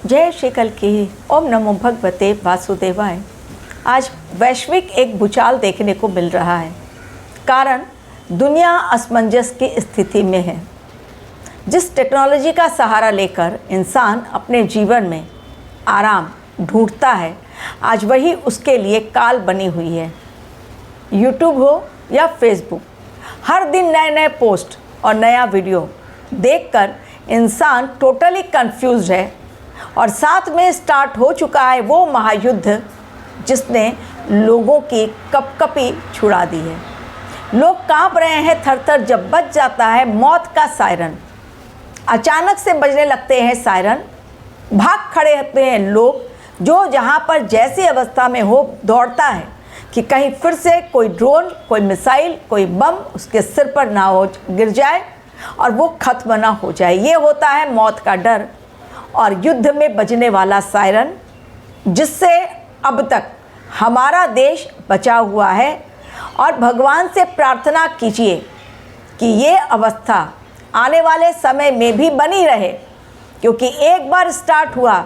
जय श्री कल्की। ओम नमो भगवते वासुदेवाय। आज वैश्विक एक भूचाल देखने को मिल रहा है। कारण दुनिया असमंजस की स्थिति में है। जिस टेक्नोलॉजी का सहारा लेकर इंसान अपने जीवन में आराम ढूंढता है, आज वही उसके लिए काल बनी हुई है। यूट्यूब हो या फेसबुक, हर दिन नए नए पोस्ट और नया वीडियो देखकर इंसान टोटली कंफ्यूज है। और साथ में स्टार्ट हो चुका है वो महायुद्ध जिसने लोगों की कपकपी छुड़ा दी है। लोग कांप रहे हैं थर-थर जब बज जाता है मौत का सायरन। अचानक से बजने लगते हैं सायरन, भाग खड़े होते हैं लोग। जो जहां पर जैसी अवस्था में हो दौड़ता है कि कहीं फिर से कोई ड्रोन, कोई मिसाइल, कोई बम उसके सिर पर ना हो गिर जाए और वो खत्म ना हो जाए। ये होता है मौत का डर और युद्ध में बजने वाला सायरन, जिससे अब तक हमारा देश बचा हुआ है। और भगवान से प्रार्थना कीजिए कि ये अवस्था आने वाले समय में भी बनी रहे, क्योंकि एक बार स्टार्ट हुआ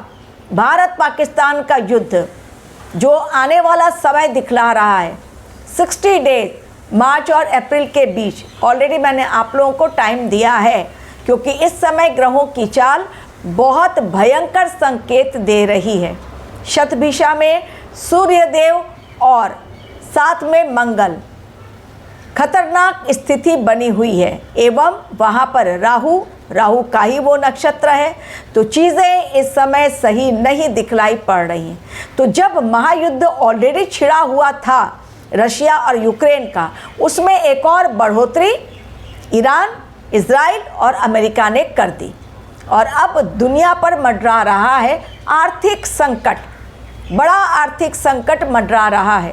भारत पाकिस्तान का युद्ध जो आने वाला समय दिखला रहा है। 60 डेज मार्च और अप्रैल के बीच ऑलरेडी मैंने आप लोगों को टाइम दिया है, क्योंकि इस समय ग्रहों की चाल बहुत भयंकर संकेत दे रही है। शतभिषा में सूर्यदेव और साथ में मंगल खतरनाक स्थिति बनी हुई है, एवं वहाँ पर राहु का ही वो नक्षत्र है। तो चीज़ें इस समय सही नहीं दिखलाई पड़ रही हैं। तो जब महायुद्ध ऑलरेडी छिड़ा हुआ था रशिया और यूक्रेन का, उसमें एक और बढ़ोतरी ईरान, इजराइल और अमेरिका ने कर दी। और अब दुनिया पर मंडरा रहा है आर्थिक संकट, बड़ा आर्थिक संकट मंडरा रहा है।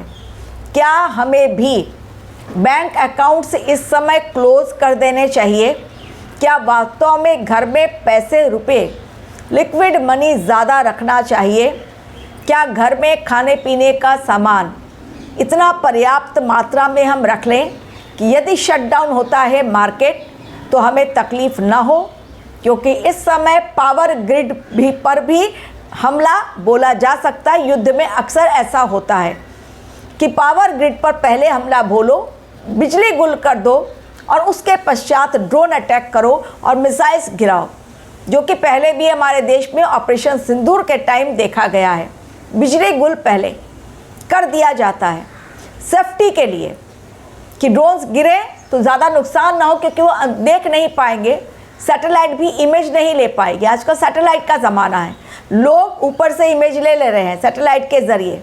क्या हमें भी बैंक अकाउंट्स इस समय क्लोज कर देने चाहिए? क्या वास्तव में घर में पैसे रुपए लिक्विड मनी ज़्यादा रखना चाहिए? क्या घर में खाने पीने का सामान इतना पर्याप्त मात्रा में हम रख लें कि यदि शटडाउन होता है मार्केट तो हमें तकलीफ़ ना हो? क्योंकि इस समय पावर ग्रिड पर भी हमला बोला जा सकता है। युद्ध में अक्सर ऐसा होता है कि पावर ग्रिड पर पहले हमला बोलो, बिजली गुल कर दो और उसके पश्चात ड्रोन अटैक करो और मिसाइल्स गिराओ, जो कि पहले भी हमारे देश में ऑपरेशन सिंदूर के टाइम देखा गया है। बिजली गुल पहले कर दिया जाता है सेफ्टी के लिए कि ड्रोन्स गिरे तो ज़्यादा नुकसान ना हो, क्योंकि वो देख नहीं पाएंगे, सैटेलाइट भी इमेज नहीं ले पाएगी। आजकल सैटेलाइट का ज़माना है, लोग ऊपर से इमेज ले रहे हैं सैटेलाइट के ज़रिए।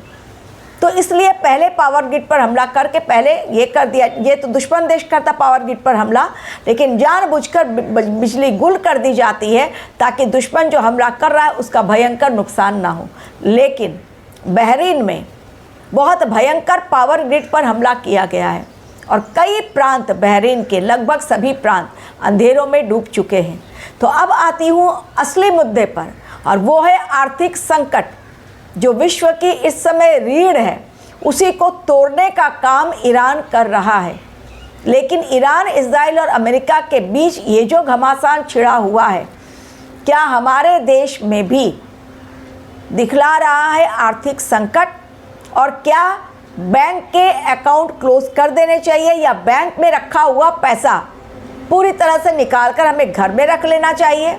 तो इसलिए पहले पावर ग्रिड पर हमला करके पहले ये कर दिया। ये तो दुश्मन देश करता पावर ग्रिड पर हमला, लेकिन जानबूझकर बिजली गुल कर दी जाती है ताकि दुश्मन जो हमला कर रहा है उसका भयंकर नुकसान ना हो। लेकिन बहरीन में बहुत भयंकर पावर ग्रिड पर हमला किया गया है और कई प्रांत, बहरीन के लगभग सभी प्रांत अंधेरों में डूब चुके हैं। तो अब आती हूँ असली मुद्दे पर, और वो है आर्थिक संकट जो विश्व की इस समय रीढ़ है, उसी को तोड़ने का काम ईरान कर रहा है। लेकिन ईरान, इजराइल और अमेरिका के बीच ये जो घमासान छिड़ा हुआ है, क्या हमारे देश में भी दिखला रहा है आर्थिक संकट? और क्या बैंक के अकाउंट क्लोज कर देने चाहिए या बैंक में रखा हुआ पैसा पूरी तरह से निकाल कर हमें घर में रख लेना चाहिए?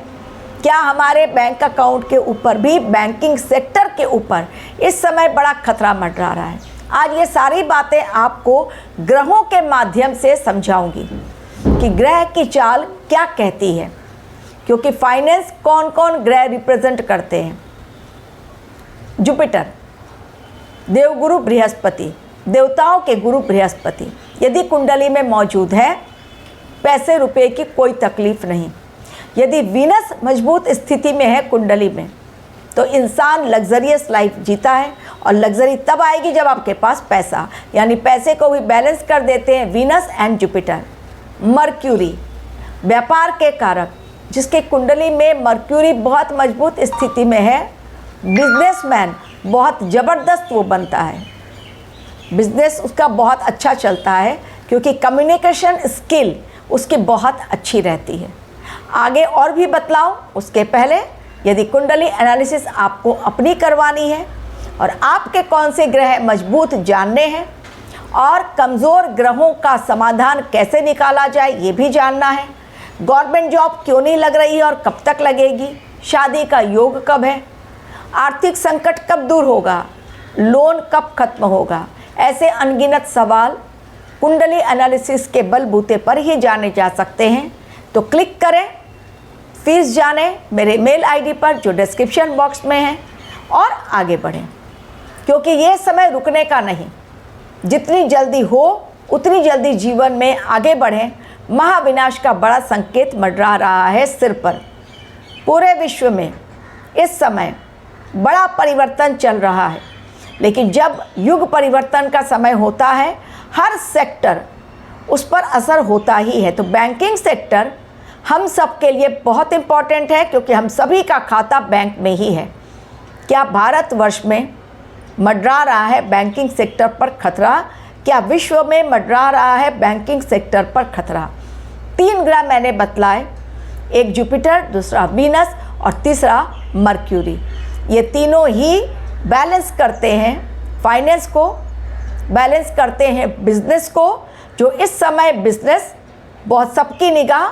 क्या हमारे बैंक अकाउंट के ऊपर भी, बैंकिंग सेक्टर के ऊपर इस समय बड़ा खतरा मंडरा रहा है? आज ये सारी बातें आपको ग्रहों के माध्यम से समझाऊंगी कि ग्रह की चाल क्या कहती है, क्योंकि फाइनेंस कौन कौन ग्रह रिप्रेजेंट करते हैं। जुपिटर, देवगुरु बृहस्पति, देवताओं के गुरु बृहस्पति यदि कुंडली में मौजूद है, पैसे रुपए की कोई तकलीफ नहीं। यदि वीनस मजबूत स्थिति में है कुंडली में, तो इंसान लग्जरियस लाइफ जीता है। और लग्जरी तब आएगी जब आपके पास पैसा, यानी पैसे को भी बैलेंस कर देते हैं वीनस एंड जुपिटर। मर्क्यूरी, व्यापार के कारक, जिसके कुंडली में मर्क्यूरी बहुत मजबूत स्थिति में है, बिजनेसमैन बहुत ज़बरदस्त वो बनता है, बिजनेस उसका बहुत अच्छा चलता है, क्योंकि कम्युनिकेशन स्किल उसकी बहुत अच्छी रहती है। आगे और भी बतलाओ उसके पहले यदि कुंडली एनालिसिस आपको अपनी करवानी है और आपके कौन से ग्रह मजबूत जानने हैं और कमज़ोर ग्रहों का समाधान कैसे निकाला जाए ये भी जानना है, गवर्नमेंट जॉब क्यों नहीं लग रही है और कब तक लगेगी, शादी का योग कब है, आर्थिक संकट कब दूर होगा, लोन कब खत्म होगा, ऐसे अनगिनत सवाल कुंडली एनालिसिस के बलबूते पर ही जाने जा सकते हैं। तो क्लिक करें, फीस जानें मेरे मेल आईडी पर जो डिस्क्रिप्शन बॉक्स में है और आगे बढ़ें, क्योंकि ये समय रुकने का नहीं। जितनी जल्दी हो उतनी जल्दी जीवन में आगे बढ़ें। महाविनाश का बड़ा संकेत मंडरा रहा है सिर पर। पूरे विश्व में इस समय बड़ा परिवर्तन चल रहा है, लेकिन जब युग परिवर्तन का समय होता है हर सेक्टर उस पर असर होता ही है। तो बैंकिंग सेक्टर हम सब के लिए बहुत इम्पॉर्टेंट है, क्योंकि हम सभी का खाता बैंक में ही है। क्या भारतवर्ष में मंडरा रहा है बैंकिंग सेक्टर पर खतरा? क्या विश्व में मंडरा रहा है बैंकिंग सेक्टर पर खतरा? 3 ग्रह मैंने बतलाए, एक जुपिटर, दूसरा वीनस और तीसरा मर्क्यूरी। ये तीनों ही बैलेंस करते हैं फाइनेंस को, बैलेंस करते हैं बिजनेस को। जो इस समय बिजनेस बहुत सबकी निगाह,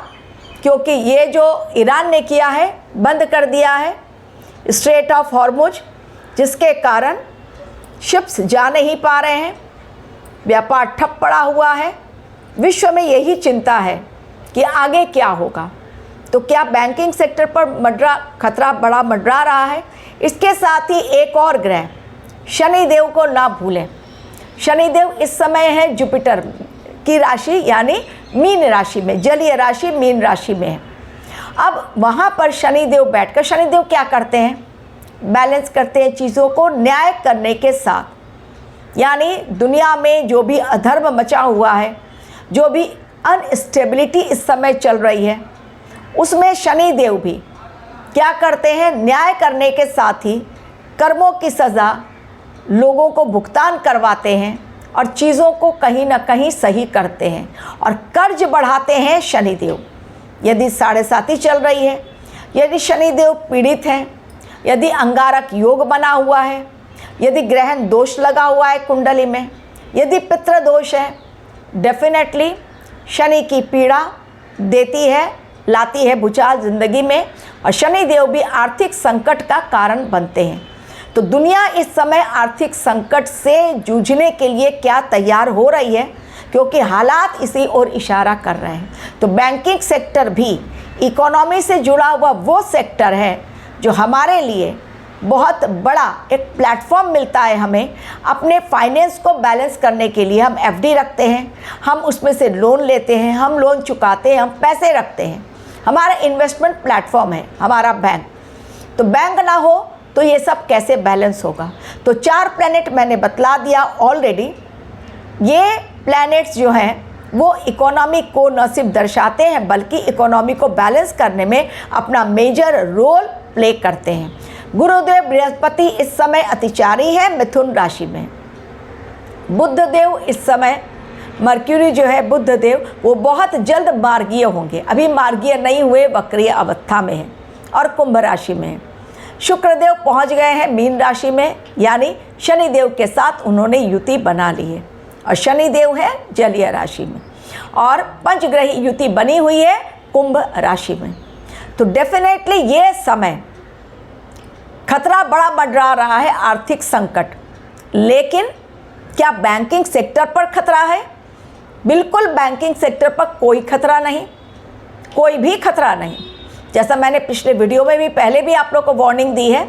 क्योंकि ये जो ईरान ने किया है, बंद कर दिया है स्ट्रेट ऑफ हॉर्मुज, जिसके कारण शिप्स जा नहीं पा रहे हैं, व्यापार ठप पड़ा हुआ है। विश्व में यही चिंता है कि आगे क्या होगा। तो क्या बैंकिंग सेक्टर पर खतरा बड़ा मंडरा रहा है? इसके साथ ही एक और ग्रह शनिदेव को ना भूलें। शनिदेव इस समय है जुपिटर की राशि यानी मीन राशि में, जलीय राशि मीन राशि में है। अब वहाँ पर शनिदेव बैठकर, शनिदेव क्या करते हैं? बैलेंस करते हैं चीज़ों को न्याय करने के साथ। यानी दुनिया में जो भी अधर्म मचा हुआ है, जो भी अनस्टेबिलिटी इस समय चल रही है, उसमें शनिदेव भी क्या करते हैं? न्याय करने के साथ ही कर्मों की सज़ा लोगों को भुगतान करवाते हैं और चीज़ों को कहीं ना कहीं सही करते हैं। और कर्ज बढ़ाते हैं शनिदेव। यदि 7.5 चल रही है, यदि शनिदेव पीड़ित हैं, यदि अंगारक योग बना हुआ है, यदि ग्रहण दोष लगा हुआ है कुंडली में, यदि पितृ दोष है, डेफिनेटली शनि की पीड़ा देती है, लाती है भूचाल ज़िंदगी में। और शनिदेव भी आर्थिक संकट का कारण बनते हैं। तो दुनिया इस समय आर्थिक संकट से जूझने के लिए क्या तैयार हो रही है, क्योंकि हालात इसी ओर इशारा कर रहे हैं। तो बैंकिंग सेक्टर भी इकोनॉमी से जुड़ा हुआ वो सेक्टर है जो हमारे लिए बहुत बड़ा एक प्लेटफॉर्म मिलता है। हमें अपने फाइनेंस को बैलेंस करने के लिए हम एफडी रखते हैं, हम उसमें से लोन लेते हैं, हम लोन चुकाते हैं, हम पैसे रखते हैं। हमारा इन्वेस्टमेंट प्लेटफॉर्म है हमारा बैंक। तो बैंक ना हो तो ये सब कैसे बैलेंस होगा? तो 4 प्लैनेट मैंने बतला दिया ऑलरेडी। ये प्लैनेट्स जो हैं वो इकोनॉमी को न सिर्फ दर्शाते हैं, बल्कि इकोनॉमी को बैलेंस करने में अपना मेजर रोल प्ले करते हैं। गुरुदेव बृहस्पति इस समय अतिचारी है, मिथुन राशि में। बुध देव इस समय, मर्क्यूरी जो है बुध देव, वो बहुत जल्द मार्गीय होंगे, अभी मार्गीय नहीं हुए, वक्रीय अवस्था में है और कुंभ राशि में है। शुक्रदेव पहुंच गए हैं मीन राशि में, यानी शनिदेव के साथ उन्होंने युति बना ली है। और शनिदेव है जलीय राशि में और पंचग्रही युति बनी हुई है कुंभ राशि में। तो डेफिनेटली ये समय खतरा बड़ा मंडरा रहा है, आर्थिक संकट। लेकिन क्या बैंकिंग सेक्टर पर खतरा है? बिल्कुल बैंकिंग सेक्टर पर कोई खतरा नहीं, कोई भी खतरा नहीं। जैसा मैंने पिछले वीडियो में भी पहले भी आप लोग को वार्निंग दी है,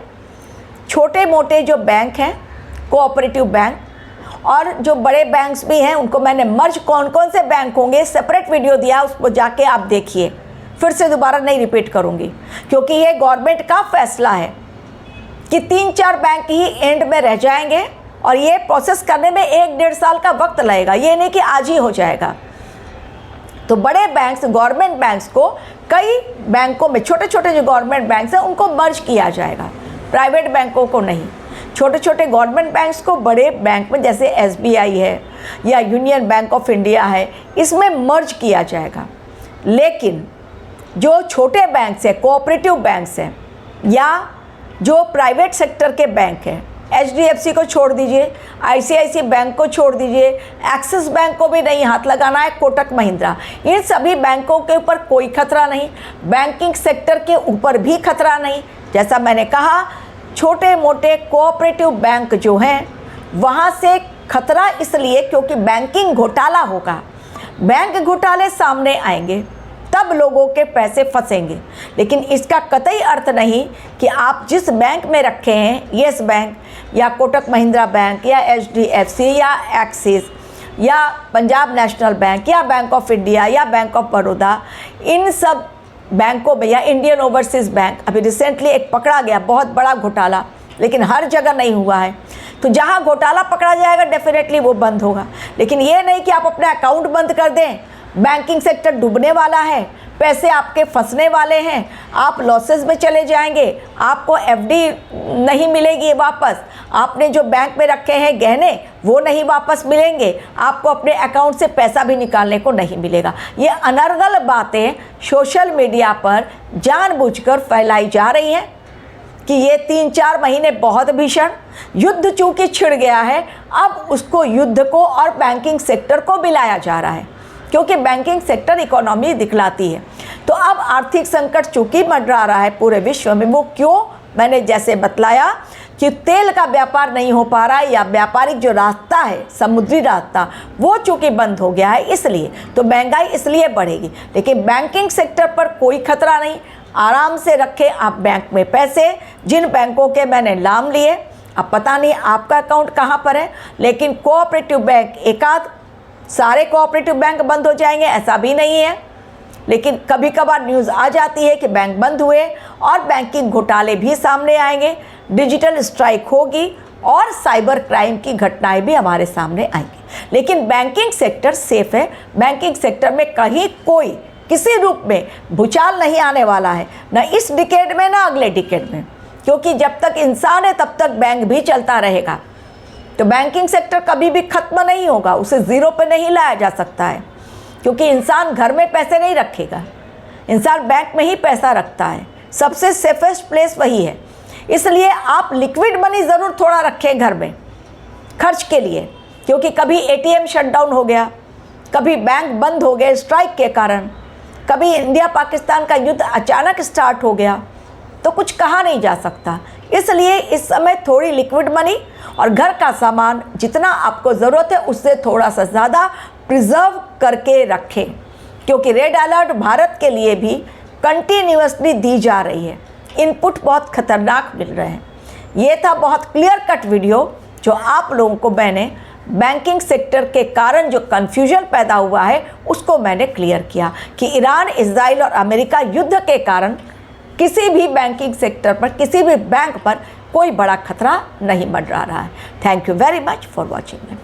छोटे मोटे जो बैंक हैं, कोऑपरेटिव बैंक और जो बड़े बैंक्स भी हैं, उनको मैंने मर्ज कौन कौन से बैंक होंगे सेपरेट वीडियो दिया, उसको जाके आप देखिए। फिर से दोबारा नहीं रिपीट करूँगी, क्योंकि ये गवर्नमेंट का फैसला है कि 3-4 बैंक ही एंड में रह जाएंगे और ये प्रोसेस करने में 1-1.5 साल का वक्त लगेगा, ये नहीं कि आज ही हो जाएगा। तो बड़े बैंक्स, गवर्नमेंट बैंक्स को कई बैंकों में, छोटे छोटे जो गवर्नमेंट बैंक्स हैं उनको मर्ज किया जाएगा, प्राइवेट बैंकों को नहीं। छोटे छोटे गवर्नमेंट बैंक्स को बड़े बैंक में, जैसे SBI है या यूनियन बैंक ऑफ इंडिया है, इसमें मर्ज किया जाएगा। लेकिन जो छोटे बैंक्स हैं, कोऑपरेटिव बैंक्स हैं, या जो प्राइवेट सेक्टर के बैंक हैं, HDFC को छोड़ दीजिए, ICICI बैंक को छोड़ दीजिए, एक्सिस बैंक को भी नहीं हाथ लगाना है, कोटक महिंद्रा, इन सभी बैंकों के ऊपर कोई खतरा नहीं, बैंकिंग सेक्टर के ऊपर भी खतरा नहीं। जैसा मैंने कहा, छोटे मोटे कोऑपरेटिव बैंक जो हैं वहाँ से खतरा इसलिए क्योंकि बैंकिंग घोटाला होगा, बैंक घोटाले सामने आएंगे, तब लोगों के पैसे फंसेंगे। लेकिन इसका कतई अर्थ नहीं कि आप जिस बैंक में रखे हैं, येस बैंक या कोटक महिंद्रा बैंक या HDFC या एक्सिस या पंजाब नेशनल बैंक या बैंक ऑफ इंडिया या बैंक ऑफ बड़ौदा, इन सब बैंकों में या इंडियन ओवरसीज़ बैंक, अभी रिसेंटली एक पकड़ा गया बहुत बड़ा घोटाला, लेकिन हर जगह नहीं हुआ है। तो जहाँ घोटाला पकड़ा जाएगा डेफिनेटली वो बंद होगा। लेकिन ये नहीं कि आप अपना अकाउंट बंद कर दें, बैंकिंग सेक्टर डूबने वाला है, पैसे आपके फंसने वाले हैं, आप लॉसेस में चले जाएंगे, आपको FD नहीं मिलेगी वापस, आपने जो बैंक में रखे हैं गहने वो नहीं वापस मिलेंगे, आपको अपने अकाउंट से पैसा भी निकालने को नहीं मिलेगा। ये अनर्गल बातें सोशल मीडिया पर जानबूझकर फैलाई जा रही हैं कि ये 3-4 महीने बहुत भीषण युद्ध चूंकि छिड़ गया है, अब उसको युद्ध को और बैंकिंग सेक्टर को मिलाया जा रहा है, क्योंकि बैंकिंग सेक्टर इकोनॉमी दिखलाती है। तो अब आर्थिक संकट चूंकि मंडरा रहा है पूरे विश्व में, वो क्यों? मैंने जैसे बतलाया कि तेल का व्यापार नहीं हो पा रहा है, या व्यापारिक जो रास्ता है, समुद्री रास्ता, वो चूंकि बंद हो गया है, इसलिए तो महंगाई इसलिए बढ़ेगी। लेकिन बैंकिंग सेक्टर पर कोई खतरा नहीं, आराम से रखें आप बैंक में पैसे। जिन बैंकों के मैंने नाम लिए, अब पता नहीं आपका अकाउंट कहाँ पर है, लेकिन कोऑपरेटिव बैंक एकाध, सारे कोऑपरेटिव बैंक बंद हो जाएंगे ऐसा भी नहीं है, लेकिन कभी कभार न्यूज़ आ जाती है कि बैंक बंद हुए और बैंकिंग घोटाले भी सामने आएंगे, डिजिटल स्ट्राइक होगी और साइबर क्राइम की घटनाएं भी हमारे सामने आएंगी। लेकिन बैंकिंग सेक्टर सेफ है, बैंकिंग सेक्टर में कहीं कोई किसी रूप में भूचाल नहीं आने वाला है, ना इस डिकेड में ना अगले डिकेड में, क्योंकि जब तक इंसान है तब तक बैंक भी चलता रहेगा। तो बैंकिंग सेक्टर कभी भी खत्म नहीं होगा, उसे ज़ीरो पे नहीं लाया जा सकता है, क्योंकि इंसान घर में पैसे नहीं रखेगा, इंसान बैंक में ही पैसा रखता है, सबसे सेफेस्ट प्लेस वही है। इसलिए आप लिक्विड मनी ज़रूर थोड़ा रखें घर में खर्च के लिए, क्योंकि कभी ATM शटडाउन हो गया, कभी बैंक बंद हो गए स्ट्राइक के कारण, कभी इंडिया पाकिस्तान का युद्ध अचानक स्टार्ट हो गया, तो कुछ कहा नहीं जा सकता। इसलिए इस समय थोड़ी लिक्विड मनी और घर का सामान जितना आपको ज़रूरत है उससे थोड़ा सा ज़्यादा प्रिजर्व करके रखें, क्योंकि रेड अलर्ट भारत के लिए भी कंटिन्यूअसली दी जा रही है, इनपुट बहुत खतरनाक मिल रहे हैं। ये था बहुत क्लियर कट वीडियो जो आप लोगों को मैंने बैंकिंग सेक्टर के कारण जो कन्फ्यूजन पैदा हुआ है उसको मैंने क्लियर किया कि ईरान, इजराइल और अमेरिका युद्ध के कारण किसी भी बैंकिंग सेक्टर पर, किसी भी बैंक पर कोई बड़ा खतरा नहीं मंडरा रहा है। Thank you very much for watching.